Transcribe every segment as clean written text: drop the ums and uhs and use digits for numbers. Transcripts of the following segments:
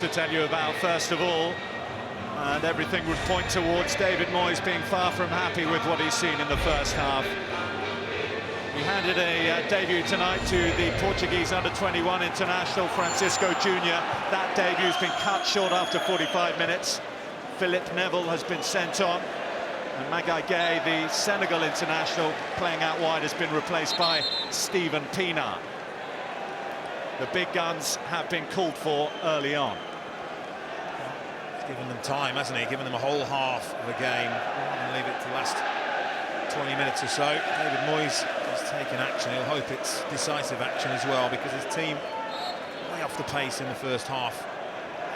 to tell you about first of all, and everything would point towards David Moyes being far from happy with what he's seen in the first half. He handed a debut tonight to the Portuguese under-21 international Francisco Junior. That debute's been cut short after 45 minutes. Philippe Neville has been sent on, and Magai Gay, the Senegal international, playing out wide, has been replaced by Steven Pienaar. The big guns have been called for early on. He's given them time, hasn't he? Given them a whole half of a game and leave it to the last 20 minutes or so. David Moyes has taken action. He'll hope it's decisive action as well, because his team way off the pace in the first half.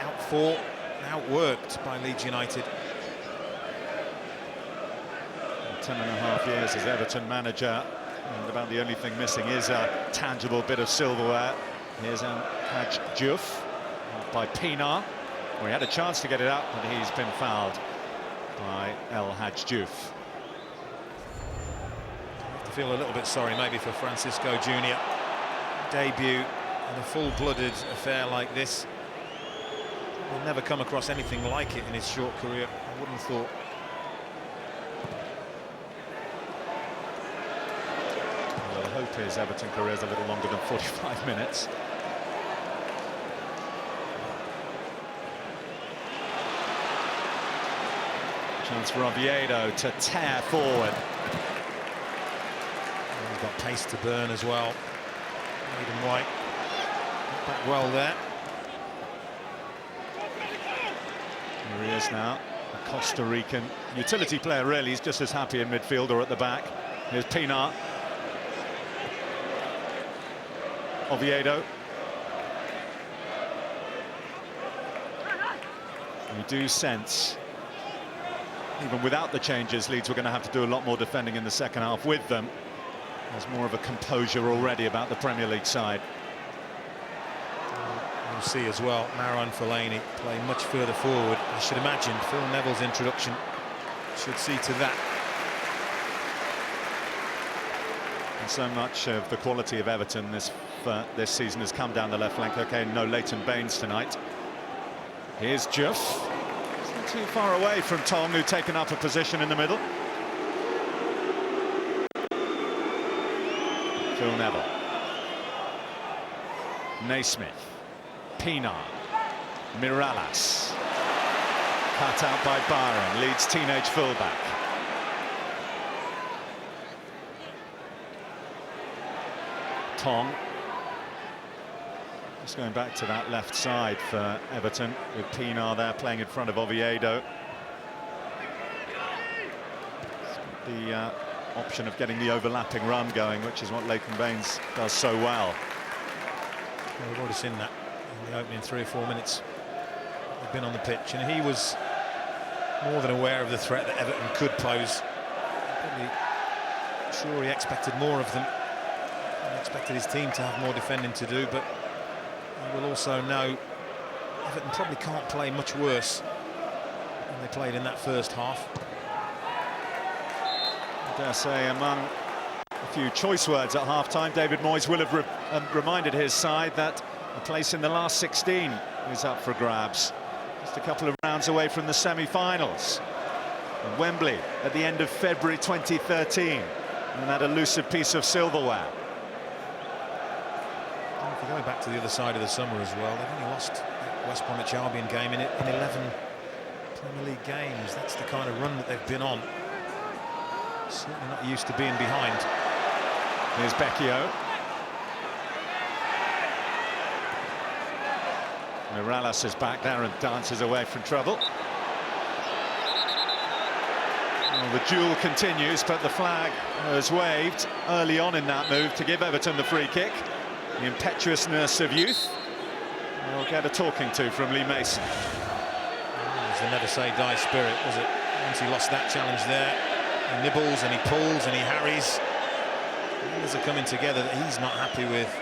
Outfought and outworked by Leeds United. 10.5 years as Everton manager, and about the only thing missing is a tangible bit of silverware. Here's Hadj Diouf by Pienaar, where he had a chance to get it up, but he's been fouled by El Hadj Diouf. I feel a little bit sorry maybe for Francisco Junior. Debut in a full-blooded affair like this. He'll never come across anything like it in his short career, I wouldn't have thought. Well, the hope is Everton career is a little longer than 45 minutes. Chance for Oviedo to tear forward. He's got pace to burn as well. Aidan White back well there. Here he is now, a Costa Rican utility player really. He's just as happy in midfield or at the back. Here's Pienaar. Oviedo. You do sense, even without the changes, Leeds were going to have to do a lot more defending in the second half with them. There's more of a composure already about the Premier League side. You'll see as well, Marouane Fellaini playing much further forward. I should imagine Phil Neville's introduction should see to that. And so much of the quality of Everton this season has come down the left flank. Okay, no Leighton Baines tonight. Here's Diouf. Not too far away from Tong, who's taken up a position in the middle. Phil Neville. Naismith. Pienaar. Mirallas. Cut out by Byron, Leeds teenage fullback. Tong. Just going back to that left side for Everton, with Pienaar there playing in front of Oviedo. The option of getting the overlapping run going, which is what Leighton Baines does so well. Well, we've already seen that in the opening 3 or 4 minutes. They've been on the pitch, and he was more than aware of the threat that Everton could pose. Probably sure he expected more of them. He expected his team to have more defending to do, but he will also know Everton probably can't play much worse than they played in that first half. I dare say, among a few choice words at half-time, David Moyes will have reminded his side that a place in the last 16 is up for grabs. Just a couple of rounds away from the semi-finals. Wembley at the end of February 2013, and that elusive piece of silverware. If you're going back to the other side of the summer as well, they've only lost the West Bromwich Albion game in 11 Premier League games. That's the kind of run that they've been on. Certainly not used to being behind. Here's Becchio. Mirallas is back there and dances away from trouble. Well, the duel continues, but the flag was waved early on in that move to give Everton the free kick. The impetuousness of youth. We'll get a talking to from Lee Mason. It was the never say die spirit, was it? Once he lost that challenge there, he nibbles and he pulls and he harries. Others are coming together that he's not happy with.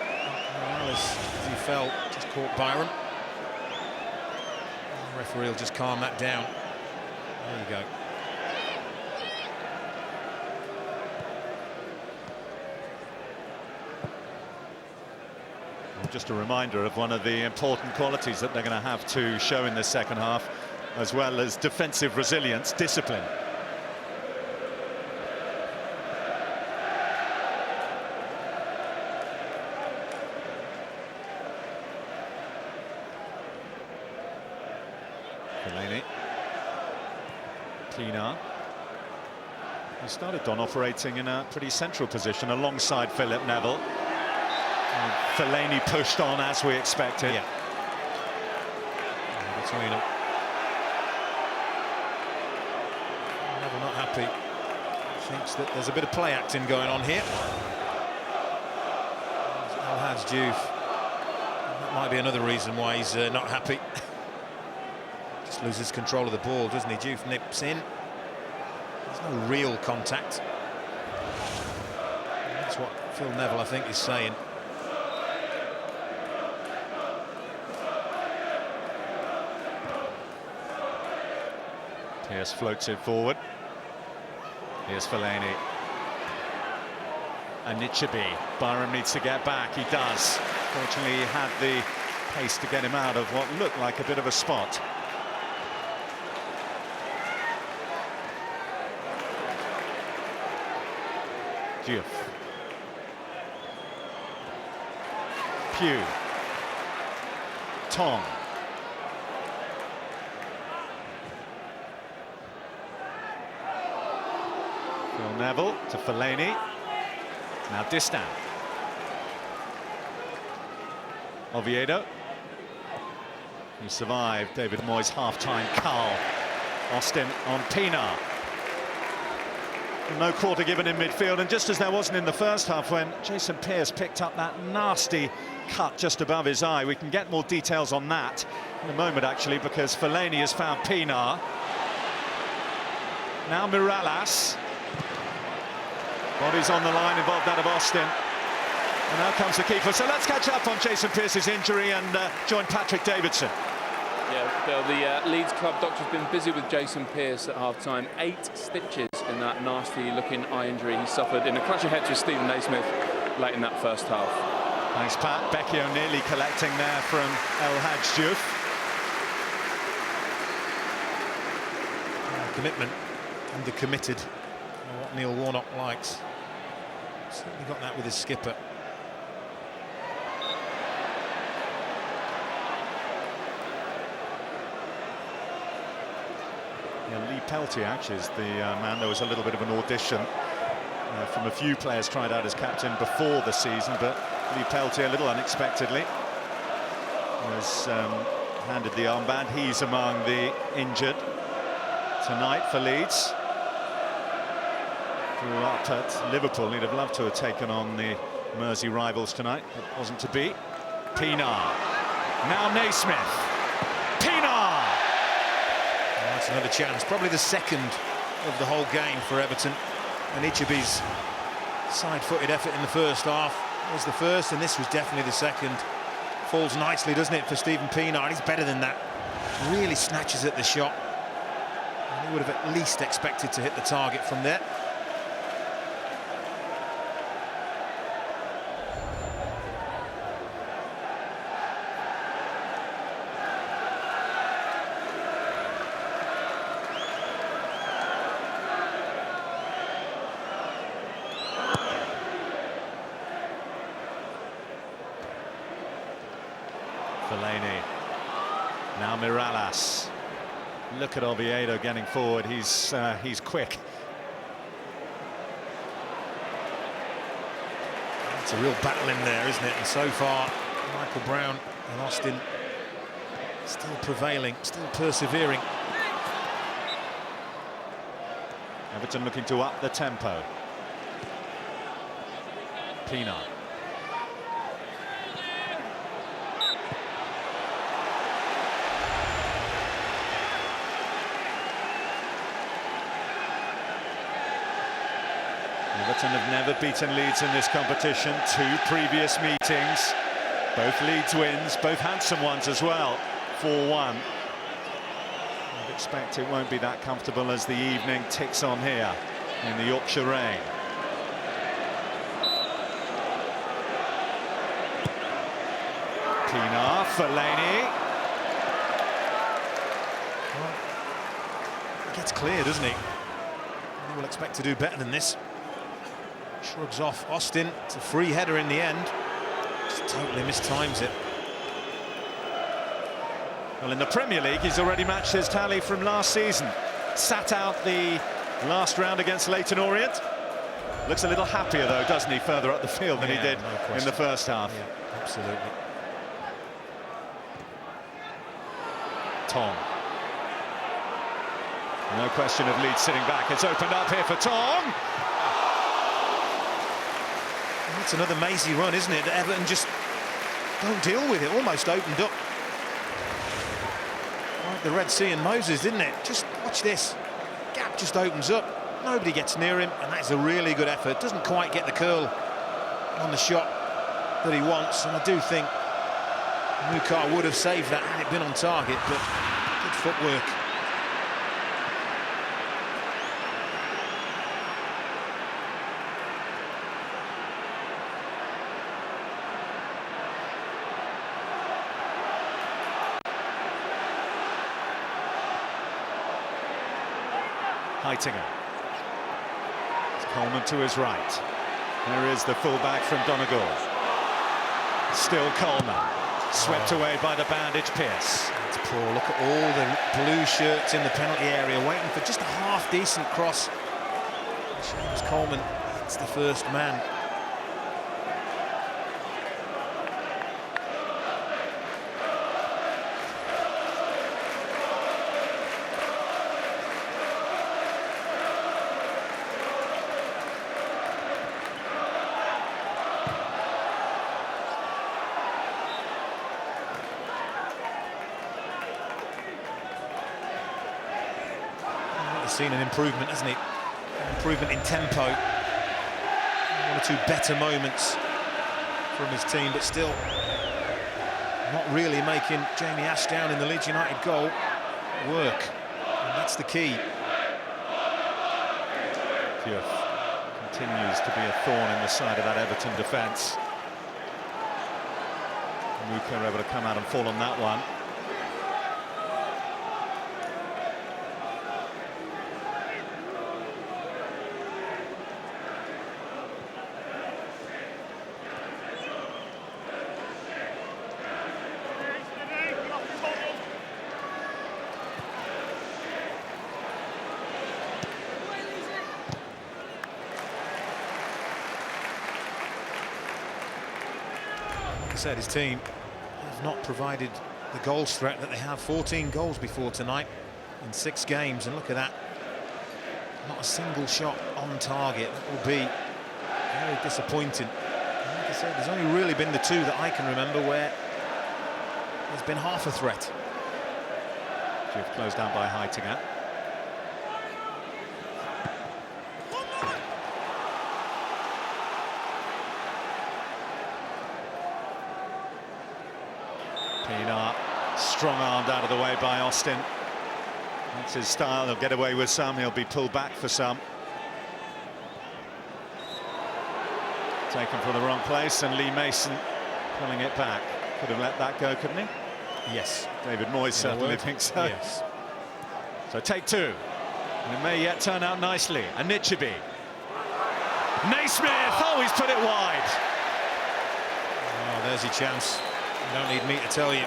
Morales, as he fell, just caught Byron. The referee will just calm that down. There you go. just a reminder of one of the important qualities that they're going to have to show in the second half, as well as defensive resilience, discipline. Fellaini. Pienaar. He started on operating in a pretty central position alongside Philip Neville. And Fellaini pushed on as we expected. Yeah. Between them. Neville not happy. Thinks that there's a bit of play acting going on here. El Hadj Diouf. That might be another reason why he's not happy. Just loses control of the ball, doesn't he? Diouf nips in. There's no real contact. That's what Phil Neville, I think, is saying. Pearce floats it forward. Here's Fellaini. And Nichibi. Byram needs to get back. He does. Fortunately, he had the pace to get him out of what looked like a bit of a spot. Diouf. Pugh. Tong. Phil Neville to Fellaini. Now Distan. Oviedo. He survived David Moyes' half-time cull. Austin on Pienaar. No quarter given in midfield, and just as there wasn't in the first half when Jason Pearce picked up that nasty cut just above his eye. We can get more details on that in a moment, actually, because Fellaini has found Pienaar. Now Mirallas. Bodies on the line involved that of Austin. And now comes the keeper. So let's catch up on Jason Pearce's injury and join Patrick Davidson. Yeah, Bill, the Leeds club doctor's been busy with Jason Pearce at half-time. 8 stitches in that nasty-looking eye injury he suffered in a clash of heads with Stephen Naismith late in that first half. Thanks, Pat. Becky O'Neilly collecting there from El Hadj Diouf. Commitment and the committed. What Neil Warnock likes. Certainly got that with his skipper. Yeah, Lee Peltier actually is the man. There was a little bit of an audition from a few players tried out as captain before the season, but Lee Peltier, a little unexpectedly, was handed the armband. He's among the injured tonight for Leeds. Grew up at Liverpool. He'd have loved to have taken on the Mersey rivals tonight, but wasn't to be. Pienaar. Now Naismith. Pienaar! Oh, that's another chance. Probably the second of the whole game for Everton. And Ichibi's side-footed effort in the first half was the first, and this was definitely the second. Falls nicely, doesn't it, for Stephen Pienaar? And he's better than that. Really snatches at the shot. And he would have at least expected to hit the target from there. Fellaini. Now Mirallas. Look at Oviedo getting forward. He's quick. It's a real battle in there, isn't it? And so far, Michael Brown and Austin still prevailing, still persevering. Everton looking to up the tempo. Pienaar. Everton have never beaten Leeds in this competition. 2 previous meetings, both Leeds wins, both handsome ones as well. 4-1. I'd expect it won't be that comfortable as the evening ticks on here in the Yorkshire rain. Fellaini. Well, he gets clear, doesn't he? He will expect to do better than this. Shrugs off Austin. It's a free header in the end. Just totally mistimes it. Well, in the Premier League, he's already matched his tally from last season. Sat out the last round against Leyton Orient. Looks a little happier, though, doesn't he, further up the field than he did in the first half. Yeah, absolutely. Tong. No question of Leeds sitting back. It's opened up here for Tong. It's another mazy run, isn't it? Everton just don't deal with it. Almost opened up like the Red Sea and Moses, didn't it? Just watch this. Gap just opens up. Nobody gets near him, and that is a really good effort. Doesn't quite get the curl on the shot that he wants, and I do think Mukar would have saved that had it been on target, but good footwork. Heitinger. Coleman to his right. There is the fullback from Donegal. Still Coleman. Swept away by the bandage Pearce. It's poor. Look at all the blue shirts in the penalty area waiting for just a half-decent cross. James Coleman, it's the first man. Seen an improvement, hasn't he? An improvement in tempo. One or two better moments from his team, but still not really making Jamie Ashdown in the Leeds United goal work. And that's the key. Diouf continues to be a thorn in the side of that Everton defence. Muka able to come out and fall on that one. Said his team have not provided the goals threat that they have. 14 goals before tonight in 6 games, and look at that, not a single shot on target. That will be very disappointing. And like I said, there's only really been the 2 that I can remember where there's been half a threat. Diouf closed down by Heitinger. Strong-armed out of the way by Austin. That's his style. He'll get away with some, he'll be pulled back for some. Taken from the wrong place, and Lee Mason pulling it back. Could have let that go, couldn't he? Yes. David Moyes certainly thinks so. Yes. So take 2. And it may yet turn out nicely. And Nichibi. Naismith! Oh, he's put it wide. Oh, there's your chance. You don't need me to tell you.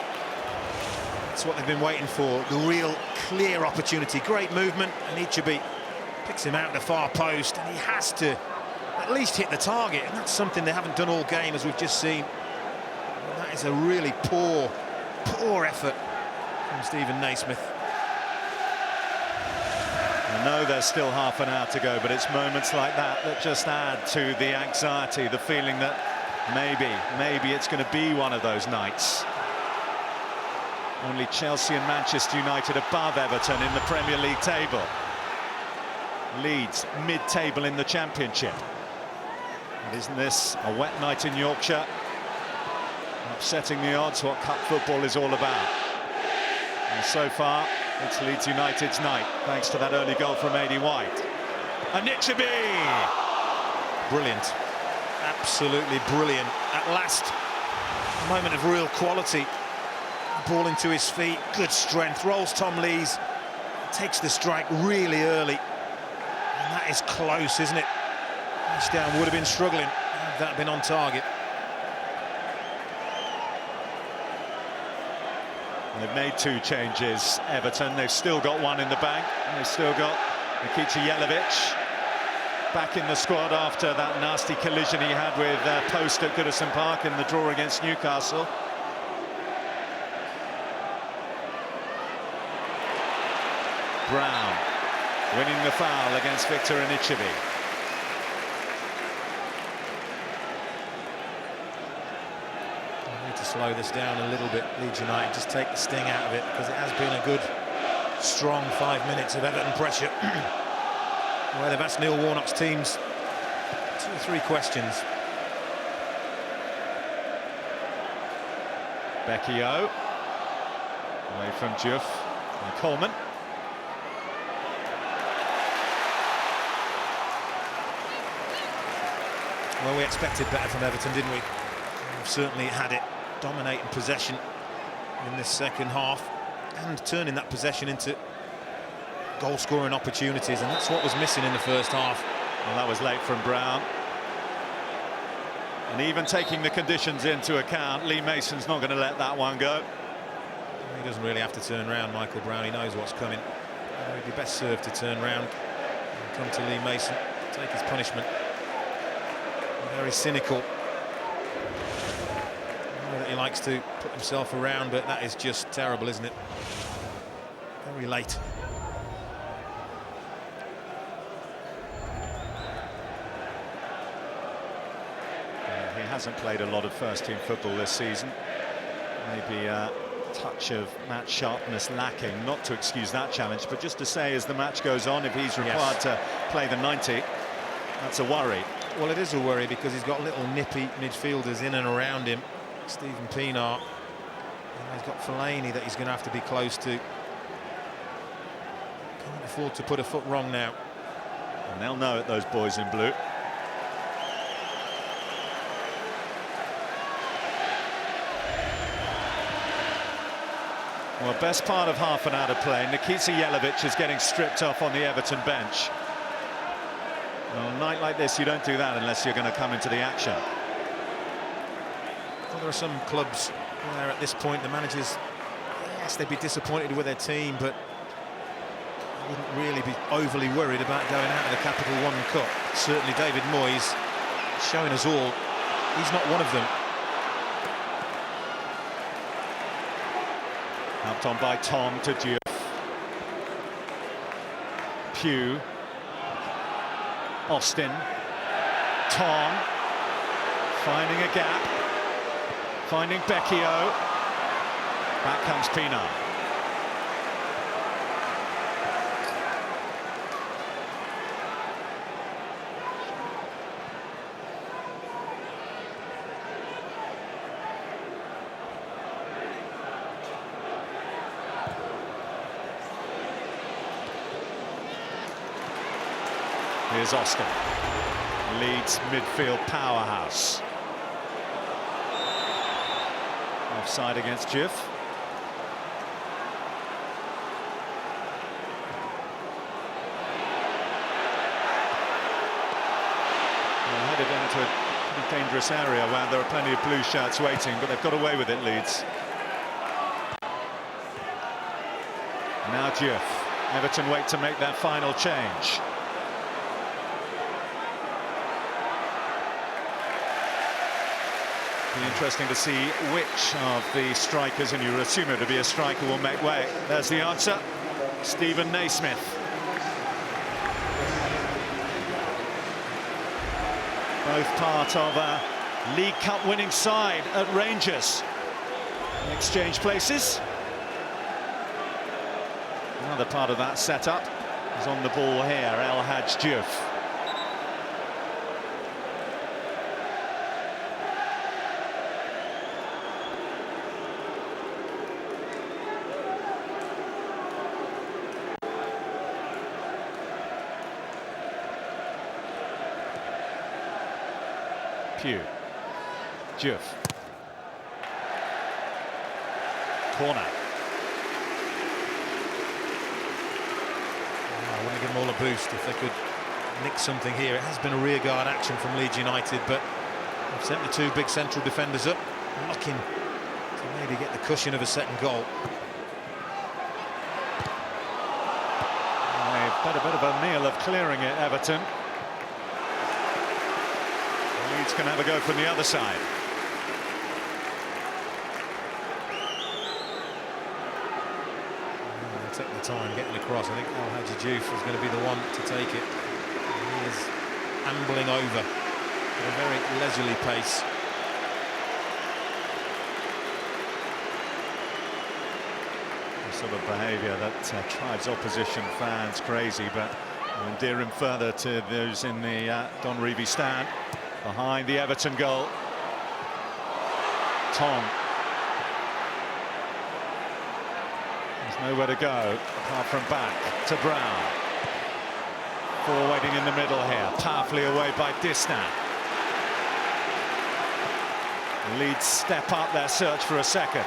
That's what they've been waiting for, the real clear opportunity. Great movement, and Ichibi picks him out the far post, and he has to at least hit the target, and that's something they haven't done all game, as we've just seen. And that is a really poor effort from Stephen Naismith. I know there's still half an hour to go, but it's moments like that that just add to the anxiety, the feeling that maybe it's going to be one of those nights. Only Chelsea and Manchester United above Everton in the Premier League table. Leeds mid-table in the Championship. And isn't this a wet night in Yorkshire? Upsetting the odds, what cup football is all about. And so far, it's Leeds United's night, thanks to that early goal from Aidy White. And Nichibi! Brilliant. Absolutely brilliant. At last, a moment of real quality ball into his feet, good strength, rolls Tom Lees, takes the strike really early. And that is close, isn't it? Ashdown would have been struggling had that been on target. They've made 2 changes, Everton. They've still got 1 in the bank. They've still got Nikica Jelavic back in the squad after that nasty collision he had with Post at Goodison Park in the draw against Newcastle. Brown winning the foul against Victor Anichebe. Need to slow this down a little bit, Leeds United, just take the sting out of it, because it has been a good strong 5 minutes of Everton pressure where they've asked Neil Warnock's teams 2 or 3 questions. Becchio away from Diouf and Coleman. Well, we expected better from Everton, didn't we? We've certainly had it, dominating possession in this second half and turning that possession into goal-scoring opportunities, and that's what was missing in the first half. Well, that was late from Brown. And even taking the conditions into account, Lee Mason's not going to let that one go. He doesn't really have to turn round, Michael Brown. He knows what's coming. He'd be best served to turn round and come to Lee Mason, take his punishment. Very cynical. I know that he likes to put himself around, but that is just terrible, isn't it? Very late. He hasn't played a lot of first-team football this season. Maybe a touch of match sharpness lacking, not to excuse that challenge, but just to say as the match goes on, if he's required to play the 90, that's a worry. Well, it is a worry because he's got little nippy midfielders in and around him. Stephen Pienaar. He's got Fellaini that he's going to have to be close to. Can't afford to put a foot wrong now. And they'll know it, those boys in blue. Well, best part of half an hour to play. Nikica Jelavic is getting stripped off on the Everton bench. On a night like this, you don't do that unless you're going to come into the action. Well, there are some clubs where at this point the managers, yes, they'd be disappointed with their team, but wouldn't really be overly worried about going out of the Capital One Cup. Certainly David Moyes showing us all he's not one of them. Helped on by Tom to Diouf. Pugh. Austin. Tom. Finding a gap. Finding Becchio. Back comes Pienaar. Here's Austin, Leeds midfield powerhouse. Offside against Diouf. Well, headed into a pretty dangerous area where there are plenty of blue shirts waiting, but they've got away with it, Leeds. Now Diouf. Everton wait to make that final change. Be interesting to see which of the strikers, and you assume it to be a striker, will make way. There's the answer. Stephen Naismith. Both part of a League Cup winning side at Rangers. Exchange places. Another part of that setup is on the ball here, El Hadj Diouf. Pugh. Diouf. Corner. I want to give them all a boost if they could nick something here. It has been a rearguard action from Leeds United, but they've sent the two big central defenders up, looking to maybe get the cushion of a second goal. They've had a bit of a meal of clearing it, Everton. Leeds can have a go from the other side. They'll take the time getting across. I think El Hadji Diouf is going to be the one to take it. He is ambling over at a very leisurely pace. The sort of behaviour that drives opposition fans crazy, but will endear him further to those in the Don Revie stand. Behind the Everton goal. Tong. There's nowhere to go apart from back to Brown. Four waiting in the middle here, powerfully away by Distan. Leeds step up their search for a second.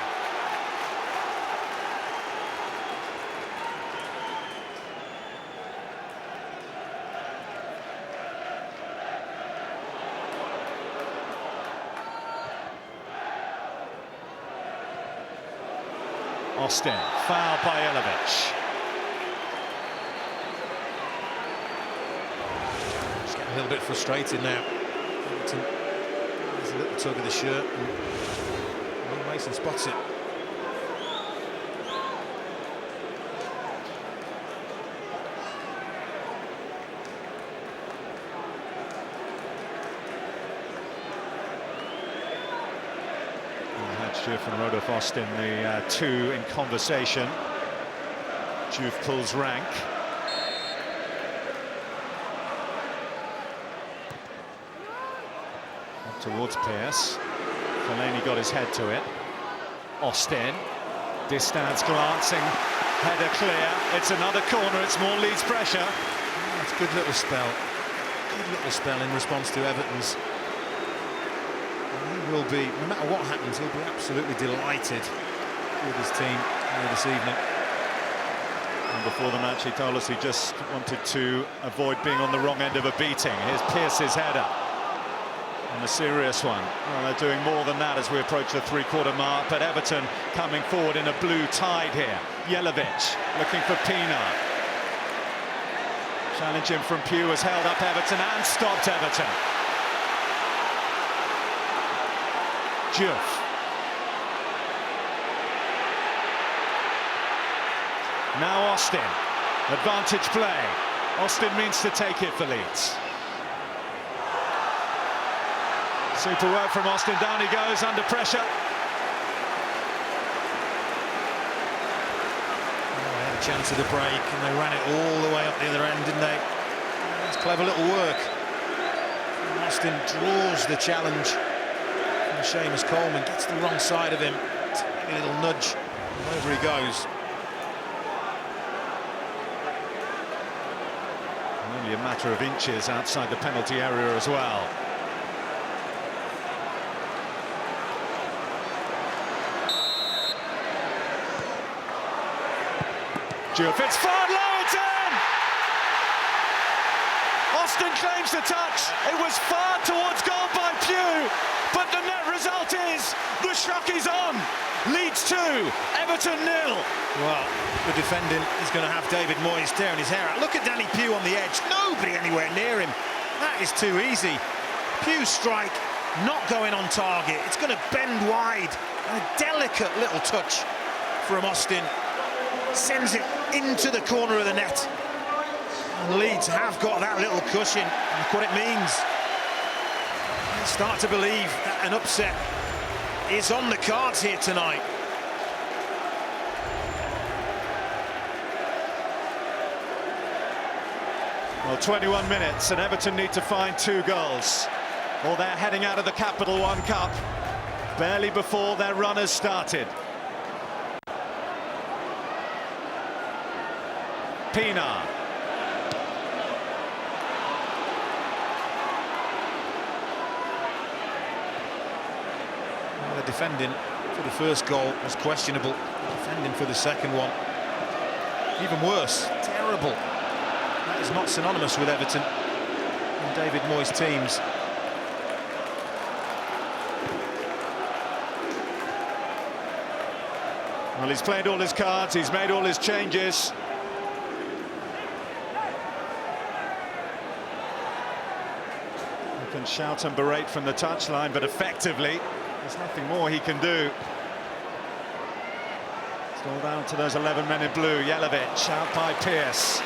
Austin, fouled by Elovich. Just getting a little bit frustrated now. Everton, there's a little tug of the shirt, and Will Mason spots it. Diouf and Rodolphe Austin, the two in conversation. Diouf pulls rank. Up towards Pearce. Fellaini got his head to it. Austin. Distance glancing. Header clear. It's another corner. It's more Leeds pressure. Oh, it's a good little spell. Good little spell in response to Everton's. He will be, no matter what happens, he'll be absolutely delighted with his team this evening. And before the match, he told us he just wanted to avoid being on the wrong end of a beating. Here's Pearce's header. And a serious one. Well, they're doing more than that as we approach the three-quarter mark, but Everton coming forward in a blue tide here. Jelovic looking for Pina. Challenging from Pugh has held up Everton and stopped Everton. Diouf. Now Austin. Advantage play. Austin means to take it for Leeds. Super work from Austin. Down he goes under pressure. Oh, they had a chance of the break and they ran it all the way up the other end, didn't they? That's clever little work. And Austin draws the challenge. Seamus Coleman gets the wrong side of him. A little nudge, and over he goes. Only a matter of inches outside the penalty area as well. Diouf, it's fired low, it's in! Austin claims the touch. It was far towards goal by Pugh, but the net result is the shock is on. Leeds 2, Everton 0. Well, the defending is going to have David Moyes tearing his hair out. Look at Danny Pugh on the edge. Nobody anywhere near him. That is too easy. Pugh's strike not going on target. It's going to bend wide. A delicate little touch from Austin. Sends it into the corner of the net. And Leeds have got that little cushion. Look what it means. I start to believe that an upset is on the cards here tonight. Well, 21 minutes and Everton need to find 2 goals. Or they're heading out of the Capital One Cup barely before their run has started. Pina. The defending for the first goal was questionable. Defending for the second one, even worse, terrible. That is not synonymous with Everton and David Moyes' teams. Well, he's played all his cards, he's made all his changes. He can shout and berate from the touchline, but effectively, there's nothing more he can do. It's all down to those 11 men in blue. Jelavic out by Pearce.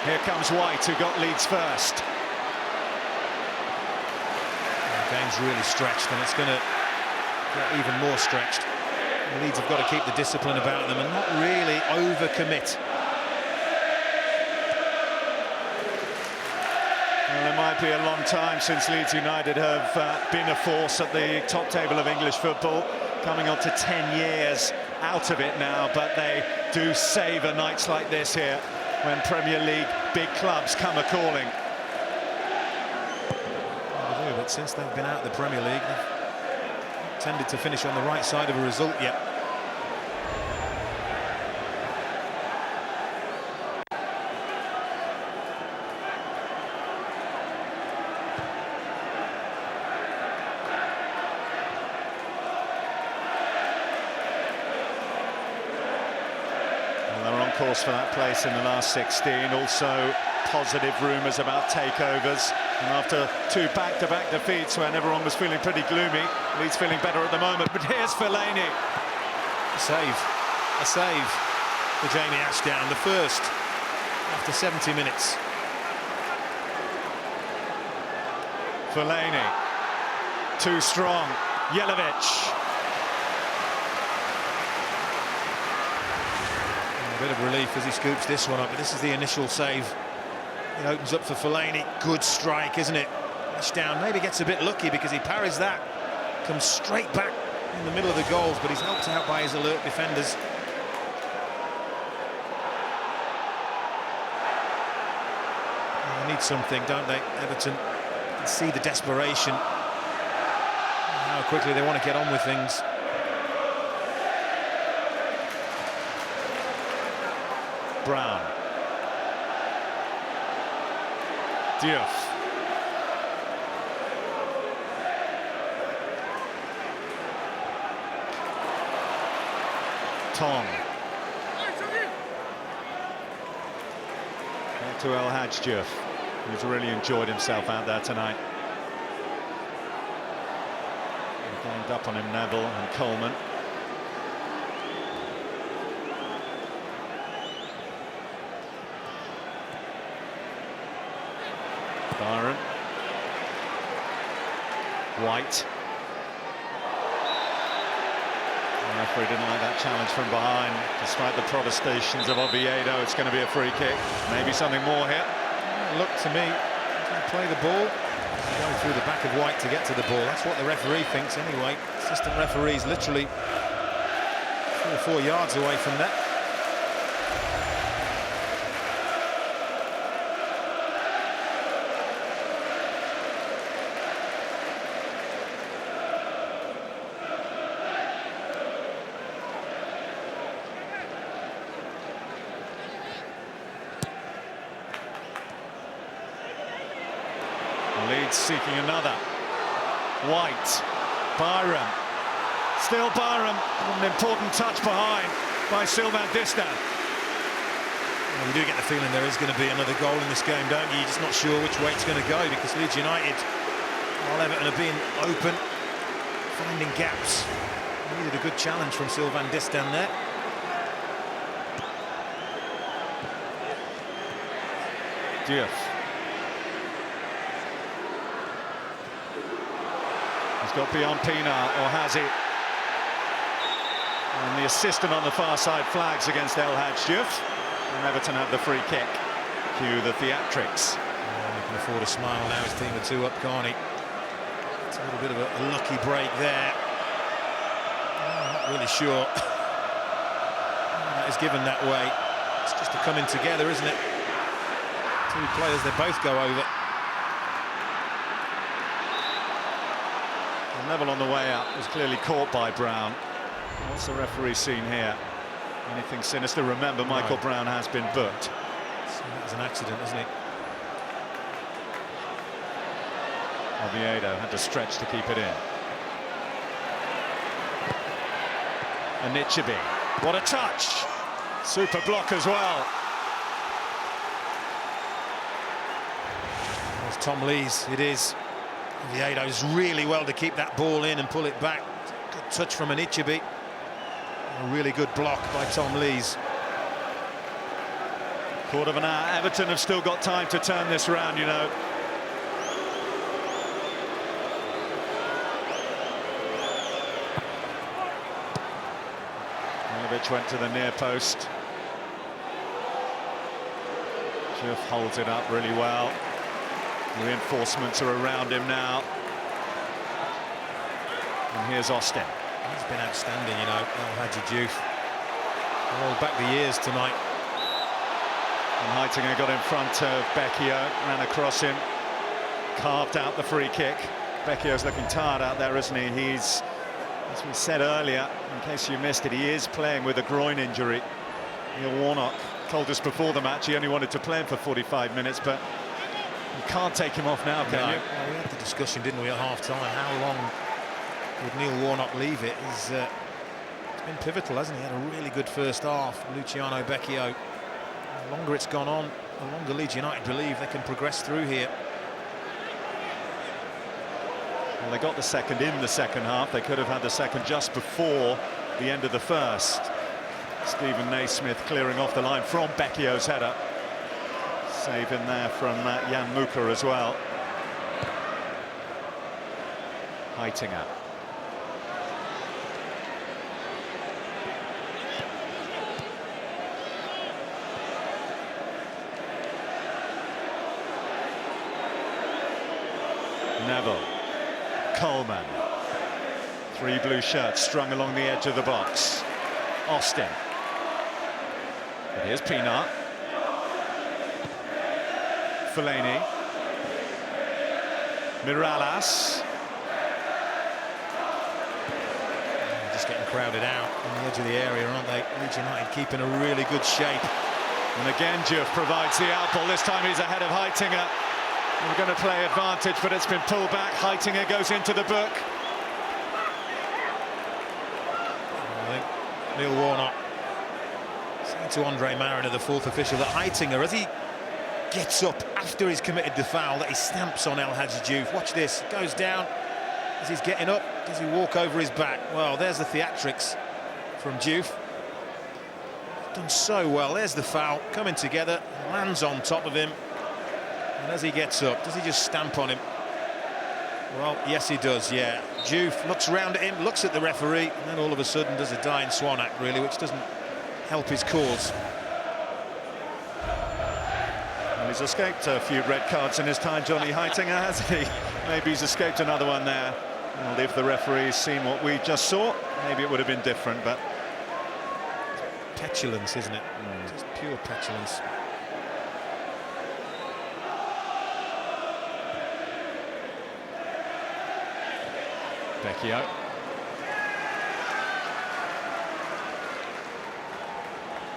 Here comes White, who got Leeds first. The game's really stretched, and it's going to get even more stretched. The Leeds have got to keep the discipline about them and not really overcommit. Well, it might be a long time since Leeds United have been a force at the top table of English football, coming on to 10 years out of it now, but they do savour nights like this here when Premier League big clubs come a-calling. Well, they do, but since they've been out of the Premier League, they've tended to finish on the right side of a result yet. Well, they're on course for that place in the last 16. Also positive rumours about takeovers. And after two back-to-back defeats when everyone was feeling pretty gloomy, Leeds feeling better at the moment. But here's Fellaini. A save for Jamie Ashdown, the first after 70 minutes. Fellaini, too strong. Jelavic. A bit of relief as he scoops this one up, but this is the initial save. It opens up for Fellaini. Good strike, isn't it? Ashdown maybe gets a bit lucky because he parries that. Comes straight back in the middle of the goals, but he's helped out by his alert defenders. They need something, don't they, Everton? You can see the desperation. How quickly they want to get on with things. Brown. Diouf. Tom. Back to El Hadj Diouf, who's really enjoyed himself out there tonight. He ganged up on him, Neville and Coleman. Byron. White. The referee didn't like that challenge from behind. Despite the protestations of Oviedo, it's going to be a free kick. Maybe something more here. Look to me, to play the ball. Going through the back of White to get to the ball. That's what the referee thinks anyway. Assistant referee's literally 3 or 4 yards away from that. Leeds seeking another. White. Byron. Still Byron. An important touch behind by Sylvain Distin. Well, you do get the feeling there is going to be another goal in this game, don't you? You're just not sure which way it's going to go, because Leeds United, while Everton have been open, finding gaps. Needed a good challenge from Sylvain Distin there. Diouf. He's got beyond Pienaar, or has he? And the assistant on the far side flags against El Hadj Diouf. And Everton have the free kick. Cue the theatrics. He can afford a smile now. His team are 2 up, can't he? It's a little bit of a lucky break there. Not really sure. That is given that way. It's just a coming together, isn't it? 2 players, they both go over. Neville on the way up was clearly caught by Brown. What's the referee seen here? Anything sinister? Remember, Michael Brown has been booked. It was an accident, isn't it? Oviedo had to stretch to keep it in. Anichebe, what a touch! Super block as well. There's Tom Lees, it is. Oviedo's really well to keep that ball in and pull it back. Good touch from Anichebe. A really good block by Tom Lees. Quarter of an hour. Everton have still got time to turn this round, you know. Milovic went to the near post. Jeff holds it up really well. Reinforcements are around him now. And here's Austin. He's been outstanding, you know, El Hadji Diouf. Rolled back the years tonight. And Heitinger got in front of Becchio, ran across him, carved out the free kick. Becchio's looking tired out there, isn't he? He's, as we said earlier, in case you missed it, he is playing with a groin injury. Neil Warnock told us before the match he only wanted to play him for 45 minutes, but you can't take him off now, can you? Well, we had the discussion, didn't we, at half-time? How long would Neil Warnock leave it? It's been pivotal, hasn't he? He had a really good first half. Luciano Becchio. The longer it's gone on, the longer Leeds United believe they can progress through here. Well, they got the second in the second half. They could have had the second just before the end of the first. Stephen Naismith clearing off the line from Becchio's header. Save in there from Jan Muka as well. Heitinger. Neville, Coleman, three blue shirts strung along the edge of the box. Austin, but here's Pienaar, Fellaini, Mirallas. Just getting crowded out on the edge of the area, aren't they? Leeds United keeping a really good shape. And again, Diouf provides the outball. This time he's ahead of Heitinger. We're going to play advantage, but it's been pulled back. Heitinger goes into the book. I think Neil Warnock saying to Andre Mariner, the fourth official, that Heitinger, as he gets up after he's committed the foul, that he stamps on El Hadji Diouf. Watch this, goes down as he's getting up. Does he walk over his back? Well, there's the theatrics from Diouf. Done so well. There's the foul coming together, lands on top of him. And as he gets up, does he just stamp on him? Well, yes, he does, yeah. Diouf looks round at him, looks at the referee, and then all of a sudden does a dying swan act, really, which doesn't help his cause. Well, he's escaped a few red cards in his time, Johnny Heitinger, hasn't he? Maybe he's escaped another one there. And if the referee's seen what we just saw, maybe it would have been different, but... Petulance, isn't it? Just pure petulance. Becchio.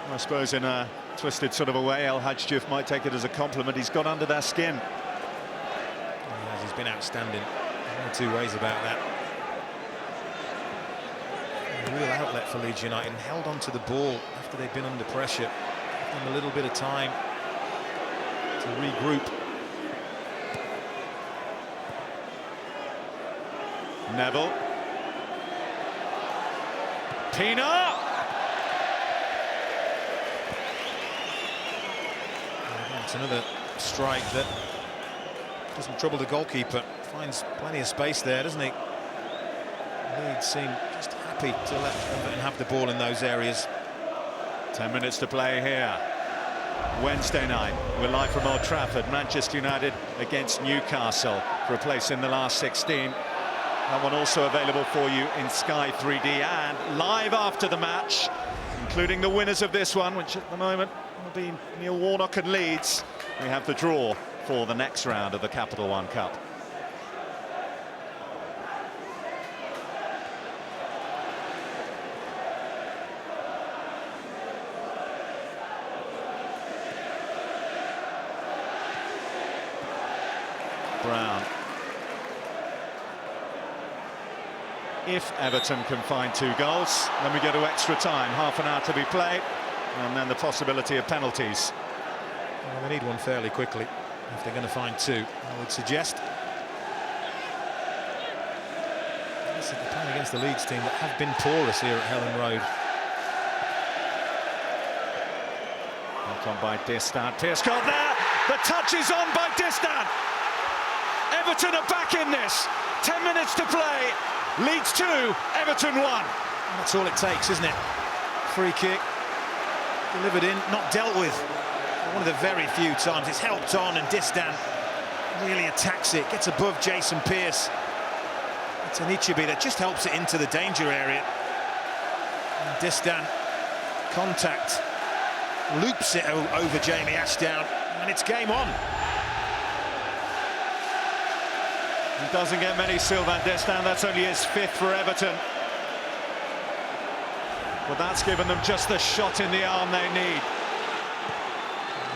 I suppose in a twisted sort of a way, El Hadji Diouf might take it as a compliment. He's got under their skin. Yes, he's been outstanding. No two ways about that. A real outlet for Leeds United, and held on to the ball after they've been under pressure. And a little bit of time to regroup. Neville. Pienaar. It's another strike that doesn't trouble the goalkeeper. Finds plenty of space there, doesn't he? Leeds seem just happy to let Everton have the ball in those areas. 10 minutes to play here. Wednesday night, we're live from Old Trafford. Manchester United against Newcastle for a place in the last 16. That one also available for you in Sky 3D and live after the match, including the winners of this one, which at the moment will be Neil Warnock and Leeds. We have the draw for the next round of the Capital One Cup. Brown. If Everton can find 2 goals, then we go to extra time, half an hour to be played, and then the possibility of penalties. Well, they need one fairly quickly if they're going to find 2, I would suggest. They're playing against the Leeds team that have been porous here at Helen Road. Knocked on by Distant. Pearce got there. The touch is on by Distant. Everton are back in this. 10 minutes to play. Leeds 2, Everton 1. That's all it takes, isn't it? Free kick, delivered in, not dealt with. One of the very few times it's helped on, and Distant really attacks it, gets above Jason Pearce. It's an Ichibi that just helps it into the danger area. And Distant, contact, loops it over Jamie Ashdown, and it's game on. He doesn't get many, Sylvain Distant. That's only his 5th for Everton. But that's given them just the shot in the arm they need.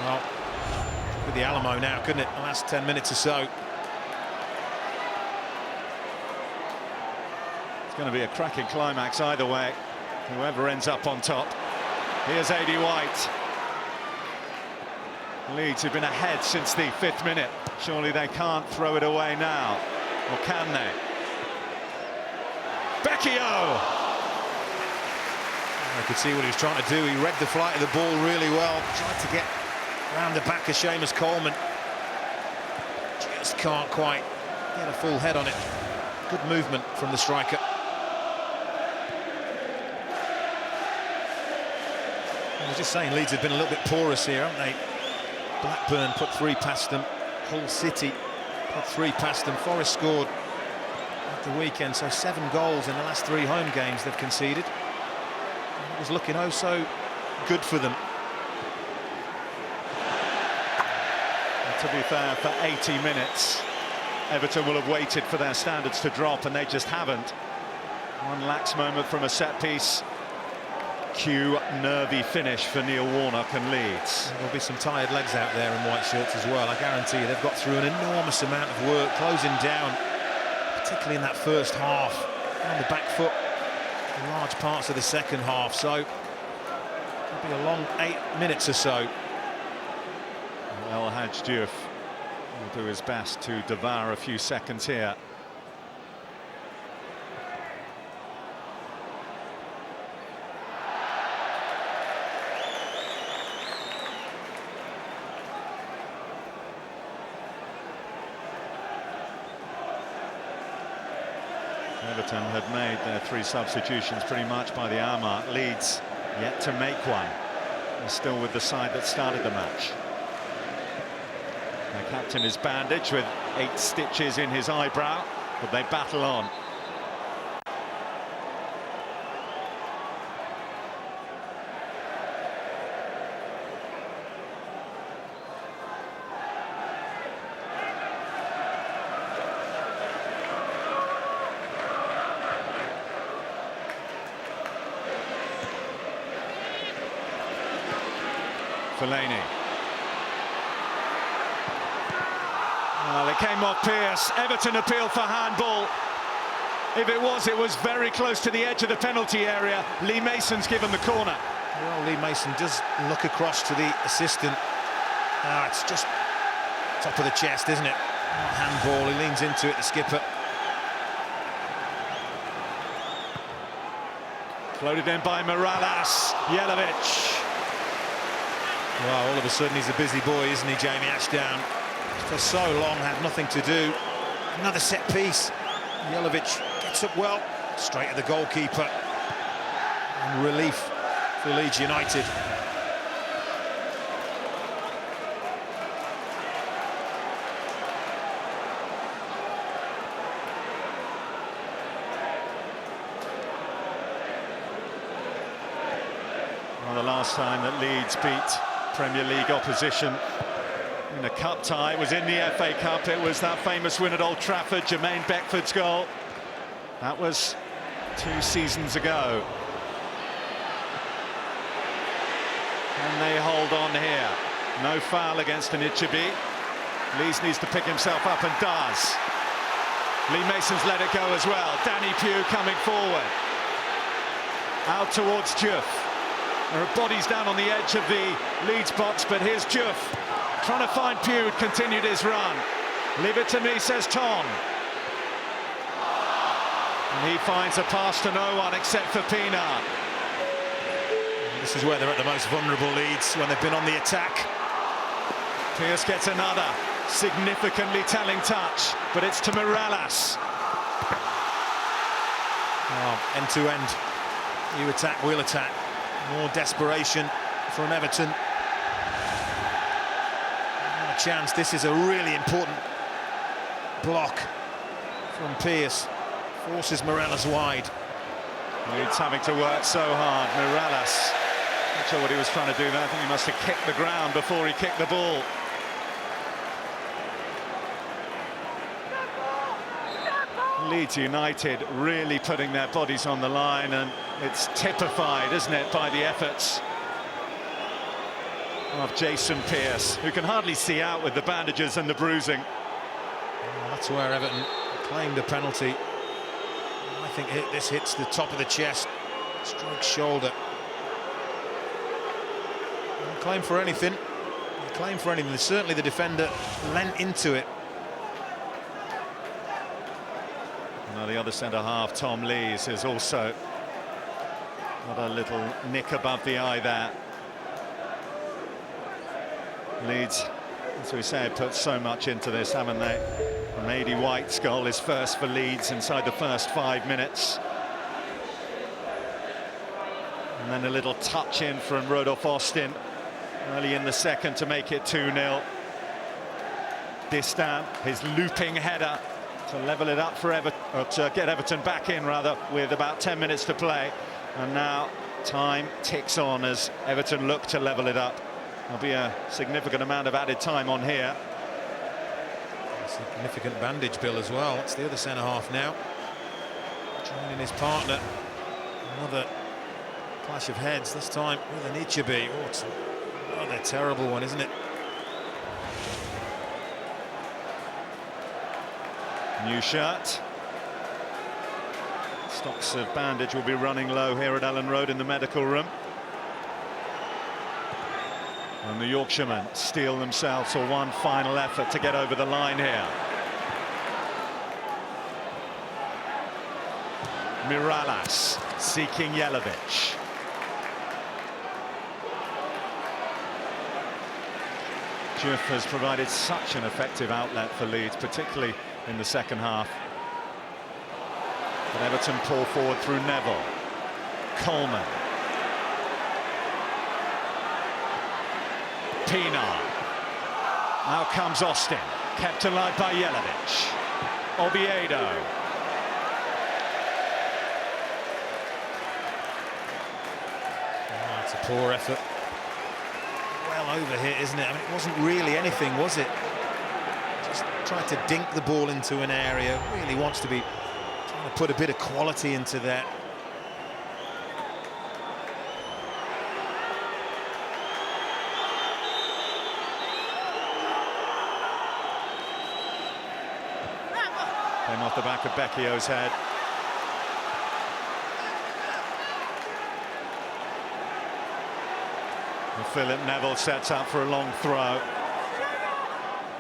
Well, with the Alamo now, couldn't it? The last 10 minutes or so. It's going to be a cracking climax either way, whoever ends up on top. Here's A.D. White. Leeds have been ahead since the 5th minute. Surely they can't throw it away now. Or can they? Becchio! I could see what he was trying to do. He read the flight of the ball really well. Tried to get around the back of Seamus Coleman. Just can't quite get a full head on it. Good movement from the striker. I was just saying, Leeds have been a little bit porous here, haven't they? Blackburn put 3 past them. Hull City put 3 past them. Forest scored at the weekend, so 7 goals in the last 3 home games they've conceded. It was looking oh so good for them. And to be fair, for 80 minutes, Everton will have waited for their standards to drop, and they just haven't. One lax moment from a set piece. Cue nervy finish for Neil Warnock and Leeds. There'll be some tired legs out there in white shirts as well. I guarantee you they've got through an enormous amount of work, closing down, particularly in that first half, on the back foot in large parts of the second half. So it'll be a long 8 minutes or so. El Hadj Diouf will do his best to devour a few seconds here. Everton had made their 3 substitutions pretty much by the hour mark. Leeds yet to make one. They're still with the side that started the match. Their captain is bandaged with 8 stitches in his eyebrow, but they battle on. Fellaini. Well, it came off Pearce. Everton appealed for handball. If it was very close to the edge of the penalty area. Lee Mason's given the corner. Well, Lee Mason does look across to the assistant. It's just top of the chest, isn't it? Not handball. He leans into it, the skipper. Floated in by Morales. Jelavic. Well, all of a sudden he's a busy boy, isn't he, Jamie Ashdown? For so long had nothing to do. Another set piece. Jelavic gets up well, straight at the goalkeeper. And relief for Leeds United. Well, the last time that Leeds beat Premier League opposition in a cup tie, it was in the FA Cup. It was that famous win at Old Trafford, Jermaine Beckford's goal. That was 2 seasons ago. And they hold on here. No foul against an Ichibi. Leeds needs to pick himself up and does. Lee Mason's let it go as well. Danny Pugh coming forward. Out towards Diouf. There are bodies down on the edge of the Leeds box, but here's Diouf trying to find Pugh, continued his run. Leave it to me, says Tom. And he finds a pass to no one except for Pienaar. This is where they're at the most vulnerable, Leeds, when they've been on the attack. Pearce gets another significantly telling touch, but it's to Mirallas. Oh, end to end. You attack, we'll attack. More desperation from Everton. Not a chance. This is a really important block from Pearce. Forces Mirallas wide. Leeds having to work so hard. Mirallas, not sure what he was trying to do there. I think he must have kicked the ground before he kicked the ball. Leeds United really putting their bodies on the line, and it's typified, isn't it, by the efforts of Jason Pearce, who can hardly see out with the bandages and the bruising. Oh, that's where Everton claimed a penalty. I think this hits the top of the chest, strikes shoulder. Don't claim for anything. Don't claim for anything. Certainly the defender leant into it. Now the other centre-half, Tom Lees, has also got a little nick above the eye there. Leeds, as we said, put so much into this, haven't they? Mady White's goal is first for Leeds inside the first 5 minutes. And then a little touch in from Rodolphe Austin early in the second to make it 2-0. Distin, his looping header to level it up for Everton, or to get Everton back in rather, with about 10 minutes to play. And now time ticks on as Everton look to level it up. There'll be a significant amount of added time on here. A significant bandage bill as well. It's the other centre-half now, joining his partner. Another clash of heads, this time with an Ichibi. Oh, it's another terrible one, isn't it? New shirt. Stocks of bandage will be running low here at Ellen Road in the medical room. And the Yorkshiremen steel themselves for one final effort to get over the line here. Mirallas seeking Jelavic. Diouf has provided such an effective outlet for Leeds, particularly in the second half. But Everton pull forward through Neville. Coleman. Pienaar. Now comes Austin, kept alive by Jelavic. Oviedo. Oh, it's a poor effort. Well over here, isn't it? I mean, it wasn't really anything, was it? Just tried to dink the ball into an area. Really wants to be trying to put a bit of quality into that. Came off the back of Becchio's head. And Philip Neville sets up for a long throw.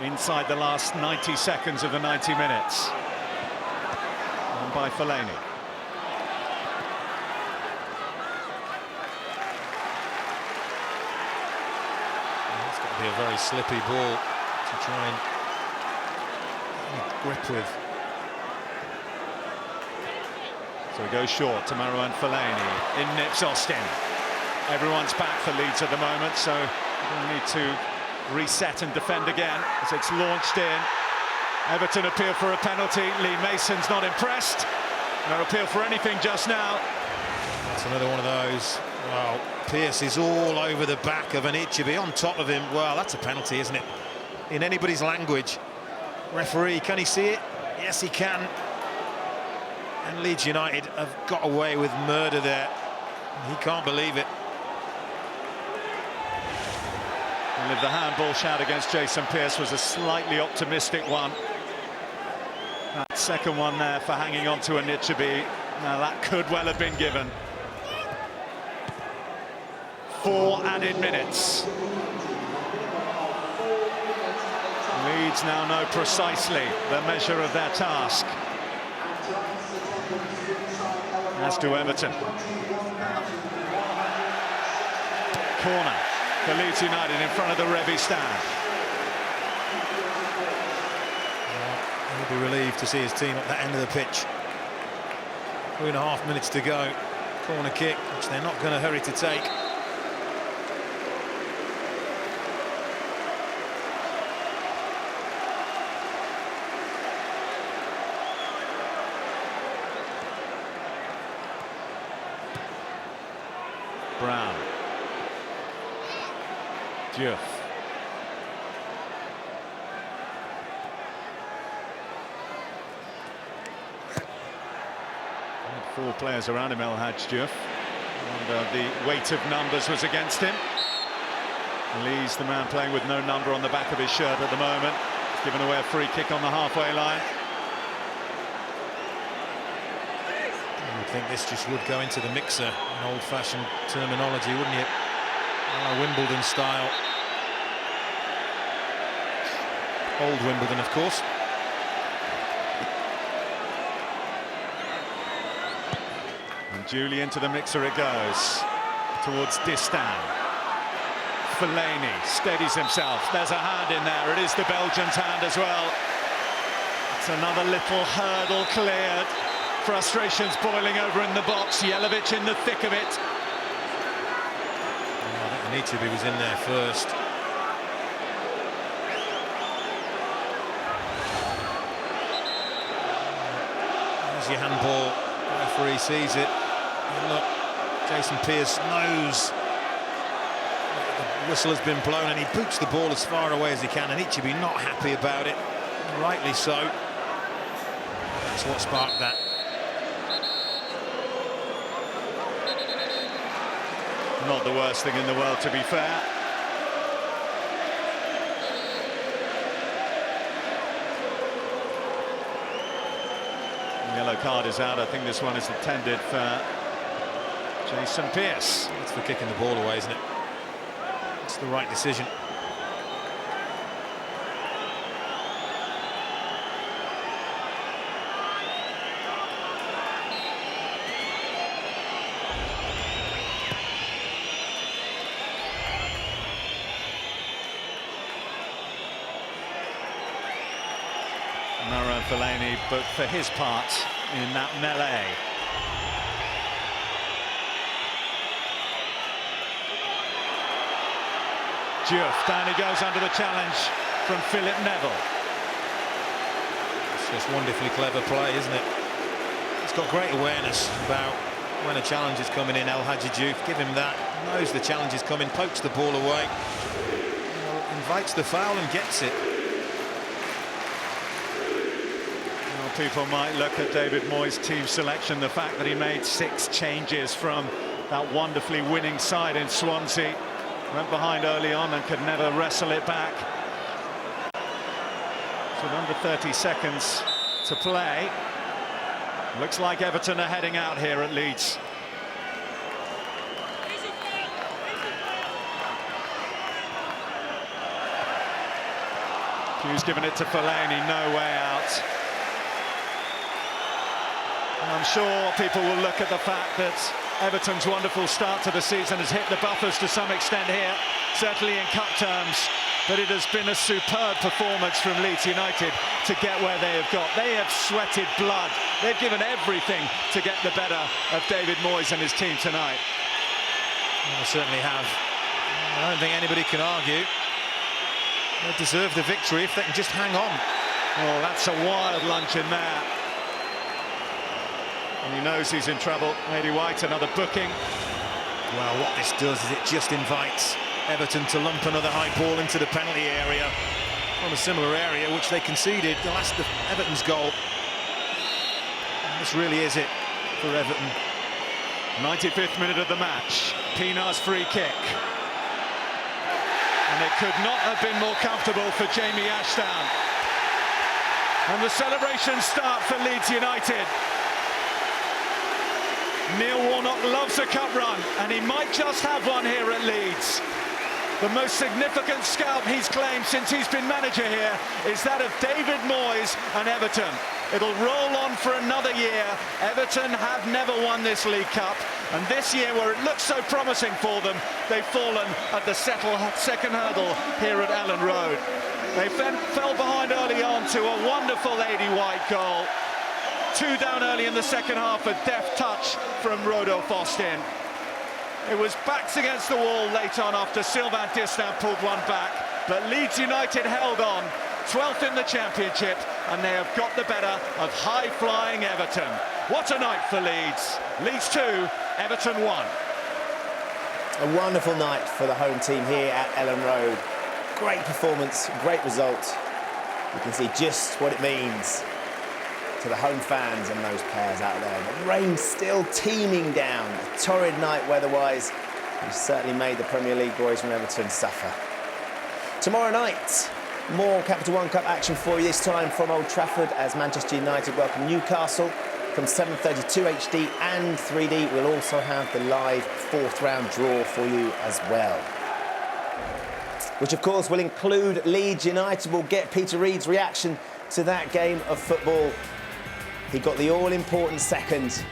Inside the last 90 seconds of the 90 minutes. And by Fellaini. It's got to be a very slippy ball to try and grip with. So he goes short to Marouane Fellaini. In nips Austin. Everyone's back for Leeds at the moment, so we'll need to reset and defend again as it's launched in. Everton appeal for a penalty. Lee Mason's not impressed. No appeal for anything just now. That's another one of those. Wow, Pearce is all over the back of an Ichibi, on top of him. Well, that's a penalty, isn't it? In anybody's language. Referee, can he see it? Yes, he can. And Leeds United have got away with murder there. He can't believe it. Well, if the handball shout against Jason Pearce was a slightly optimistic one, that second one there for hanging on to Anichebe, now that could well have been given. 4 added minutes. Leeds now know precisely the measure of their task, as do Everton. Corner for Leeds United in front of the Revie stand. He'll be relieved to see his team at the end of the pitch. 3.5 minutes to go. Corner kick, which they're not going to hurry to take. Brown. Diouf. 4 players around him, El Hadj Diouf. And the weight of numbers was against him. Lee's the man playing with no number on the back of his shirt at the moment. He's given away a free kick on the halfway line. You'd think this just would go into the mixer in old-fashioned terminology, wouldn't you? Wimbledon style. Old Wimbledon, of course. And duly into the mixer it goes. Towards Distan. Fellaini steadies himself. There's a hand in there. It is the Belgian's hand as well. It's another little hurdle cleared. Frustrations boiling over in the box. Jelavic in the thick of it. I think Anichebe was in there first. There's your handball. The referee sees it. And look, Jason Pearce knows the whistle has been blown and he boots the ball as far away as he can. Anichebe not happy about it. Rightly so. That's what sparked that. Not the worst thing in the world, to be fair. The yellow card is out. I think this one is intended for Jason Pearce. It's for kicking the ball away, isn't it? It's the right decision. Fellaini, but for his part in that melee. Diouf, down he goes under the challenge from Philip Neville. It's just wonderfully clever play, isn't it? He's got great awareness about when a challenge is coming in. El Hadji Diouf, give him that, knows the challenge is coming, pokes the ball away, invites the foul and gets it. People might look at David Moyes' team selection, the fact that he made 6 changes from that wonderfully winning side in Swansea. Went behind early on and could never wrestle it back. So under 30 seconds to play. Looks like Everton are heading out here at Leeds. Hugh's given it to Fellaini, no way out. I'm sure people will look at the fact that Everton's wonderful start to the season has hit the buffers to some extent here, certainly in cup terms, but it has been a superb performance from Leeds United to get where they have got. They have sweated blood. They've given everything to get the better of David Moyes and his team tonight. Well, they certainly have. I don't think anybody can argue. They deserve the victory if they can just hang on. Oh, that's a wild lunge in there. And he knows he's in trouble. Lady White, another booking. Well, what this does is it just invites Everton to lump another high ball into the penalty area from a similar area which they conceded the last of Everton's goal. And this really is it for Everton. 95th minute of the match. Pinar's free kick. And it could not have been more comfortable for Jamie Ashdown. And the celebrations start for Leeds United. Neil Warnock loves a cup run, and he might just have one here at Leeds. The most significant scalp he's claimed since he's been manager here is that of David Moyes and Everton. It'll roll on for another year. Everton have never won this League Cup, and this year, where it looks so promising for them, they've fallen at the second hurdle here at Ellen Road. They fell behind early on to a wonderful Aidy White goal. 2 down early in the second half, a deft touch from Rodolphe Austin. It was backs against the wall late on after Sylvain Distin pulled one back, but Leeds United held on, 12th in the Championship, and they have got the better of high-flying Everton. What a night for Leeds. Leeds 2, Everton 1. A wonderful night for the home team here at Ellen Road. Great performance, great result. You can see just what it means to the home fans and those players out there. The rain still teeming down. A torrid night weather-wise. It certainly made the Premier League boys from Everton suffer. Tomorrow night, more Capital One Cup action for you, this time from Old Trafford, as Manchester United welcome Newcastle from 7:32 HD and 3D. We'll also have the live fourth round draw for you as well, which of course will include Leeds United. We'll get Peter Reid's reaction to that game of football. He got the all-important second,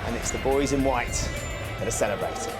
and it's the boys in white that are celebrating.